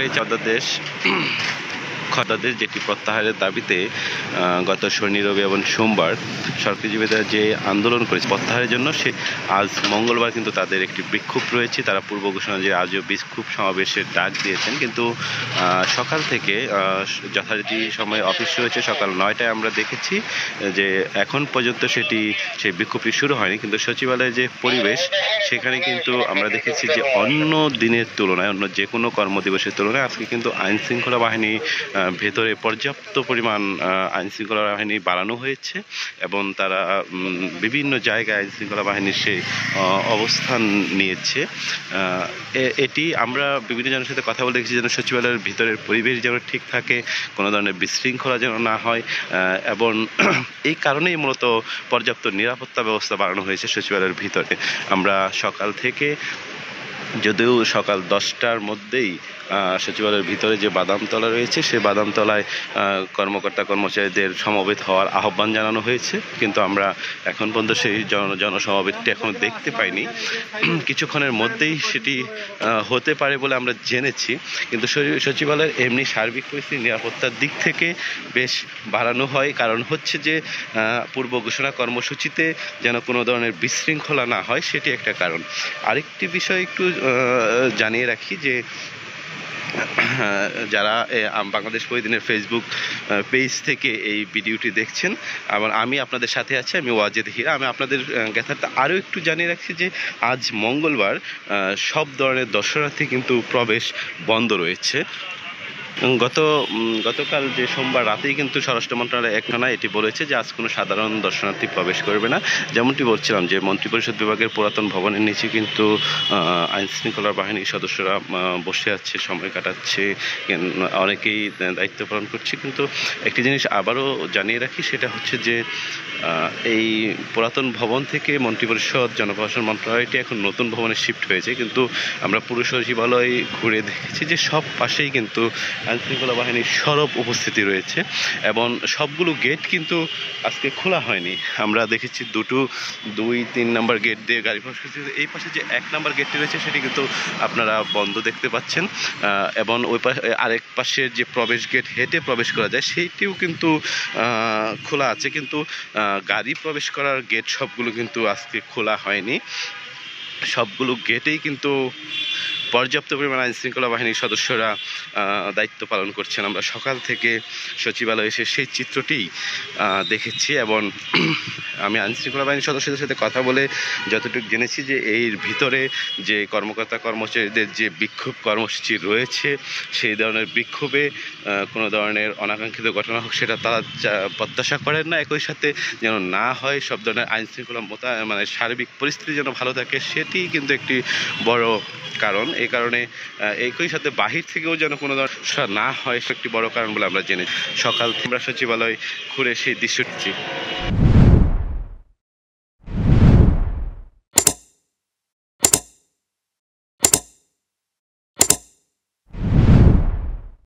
সরকারি অধ্যাদেশ যেটি প্রত্যাহারের দাবিতে গত শনি, রবি এবং সোমবার সরকারিজীবীরা যে আন্দোলন করেছে প্রত্যাহারের জন্য, সে আজ মঙ্গলবার কিন্তু তাদের একটি বিক্ষোভ রয়েছে। তারা পূর্ব ঘোষণা যে আজও বিক্ষোভ সমাবেশের ডাক দিয়েছেন, কিন্তু সকাল থেকে যথারীতি সময় অফিস রয়েছে সকাল 9টায় আমরা দেখেছি যে এখন পর্যন্ত সেই বিক্ষোভটি শুরু হয়নি। কিন্তু সচিবালয়ের যে পরিবেশ সেখানে কিন্তু আমরা দেখেছি যে অন্য দিনের তুলনায়, অন্য যে কোনো কর্মদিবসের তুলনায় আজকে কিন্তু আইনশৃঙ্খলা বাহিনী ভেতরে পর্যাপ্ত পরিমাণ আইনশৃঙ্খলা বাহিনী বাড়ানো হয়েছে এবং তারা বিভিন্ন জায়গায় আইনশৃঙ্খলা বাহিনীর সেই অবস্থান নিয়েছে। এটি আমরা বিভিন্ন জনের সাথে কথা বলে দেখছি যেন সচিবালয়ের ভিতরের পরিবেশ যেন ঠিক থাকে, কোনো ধরনের বিশৃঙ্খলা যেন না হয়, এবং এই কারণেই মূলত পর্যাপ্ত নিরাপত্তা ব্যবস্থা বাড়ানো হয়েছে সচিবালয়ের ভিতরে। আমরা সকাল থেকে, যদিও সকাল 10টার মধ্যেই সচিবালয়ের ভিতরে যে বাদামতলা রয়েছে সেই বাদামতলায় কর্মকর্তা কর্মচারীদের সমবেত হওয়ার আহ্বান জানানো হয়েছে, কিন্তু আমরা এখন পর্যন্ত সেই জনসমাবেশটি এখনও দেখতে পাইনি। কিছুক্ষণের মধ্যেই সেটি হতে পারে বলে আমরা জেনেছি, কিন্তু সচিবালয়ের এমনি সার্বিক পরিস্থিতি নিরাপত্তার দিক থেকে বেশ বাড়ানো হয়। কারণ হচ্ছে যে পূর্ব ঘোষণা কর্মসূচিতে যেন কোনো ধরনের বিশৃঙ্খলা না হয়, সেটি একটা কারণ। আরেকটি বিষয় একটু জানিয়ে রাখি যে যারা বাংলাদেশ প্রতিদিনের ফেসবুক পেজ থেকে এই ভিডিওটি দেখছেন এবং আমি আপনাদের সাথে আছি, আমি ওয়াজেদ হীরা। আমি আপনাদের জ্ঞাতার্থে আরও একটু জানিয়ে রাখছি যে আজ মঙ্গলবার সব ধরনের দর্শনার্থী কিন্তু প্রবেশ বন্ধ রয়েছে। গতকাল যে সোমবার রাতেই কিন্তু স্বরাষ্ট্র মন্ত্রণালয় এটি বলেছে যে আজ কোনো সাধারণ দর্শনার্থী প্রবেশ করবে না। যেমনটি বলছিলাম যে মন্ত্রিপরিষদ বিভাগের পুরাতন ভবনের নিচে কিন্তু আইনশৃঙ্খলা বাহিনীর সদস্যরা বসে আছে, সময় কাটাচ্ছে, অনেকেই দায়িত্ব পালন করছে। কিন্তু একটি জিনিস আবারও জানিয়ে রাখি, সেটা হচ্ছে যে এই পুরাতন ভবন থেকে মন্ত্রিপরিষদ জনপ্রশাসন মন্ত্রণালয়টি এখন নতুন ভবনে শিফট হয়েছে, কিন্তু আমরা পুরো সচিবালয় ঘুরে দেখেছি যে সব পাশেই কিন্তু আইনশৃঙ্খলা বাহিনীর সরব উপস্থিতি রয়েছে এবং সবগুলো গেট কিন্তু আজকে খোলা হয়নি। আমরা দেখেছি 2-3 নম্বর গেট দিয়ে গাড়ি প্রবেশ করছে। এই পাশে যে 1 নম্বর গেটটি রয়েছে সেটি কিন্তু আপনারা বন্ধ দেখতে পাচ্ছেন, এবং ওই আরেক পাশের যে প্রবেশ গেট হেঁটে প্রবেশ করা যায় সেইটিও কিন্তু খোলা আছে, কিন্তু গাড়ি প্রবেশ করার গেট সবগুলো কিন্তু আজকে খোলা হয়নি। সবগুলো গেটেই কিন্তু পর্যাপ্ত পরিমাণ আইনশৃঙ্খলা বাহিনীর সদস্যরা দায়িত্ব পালন করছেন। আমরা সকাল থেকে সচিবালয়ে এসে সেই চিত্রটি দেখেছি এবং আমি আইনশৃঙ্খলা বাহিনীর সদস্যদের সাথে কথা বলে যতটুকু জেনেছি যে এর ভিতরে যে কর্মকর্তা কর্মচারীদের যে বিক্ষোভ কর্মসূচি রয়েছে সেই ধরনের বিক্ষোভে কোনো ধরনের অনাকাঙ্ক্ষিত ঘটনা হোক সেটা তারা প্রত্যাশা করেন না। একই সাথে যেন না হয়, সব ধরনের আইনশৃঙ্খলা মানে সার্বিক পরিস্থিতি যেন ভালো থাকে, সেটি কিন্তু একটি বড় কারণ। এই কারণে একই সাথে বাহির থেকেও যেন কোনো ধরনের না হয়, সে একটি বড় কারণ বলে আমরা জেনে সকাল থেকে আমরা সচিবালয় ঘুরে সেই দৃশ্যটি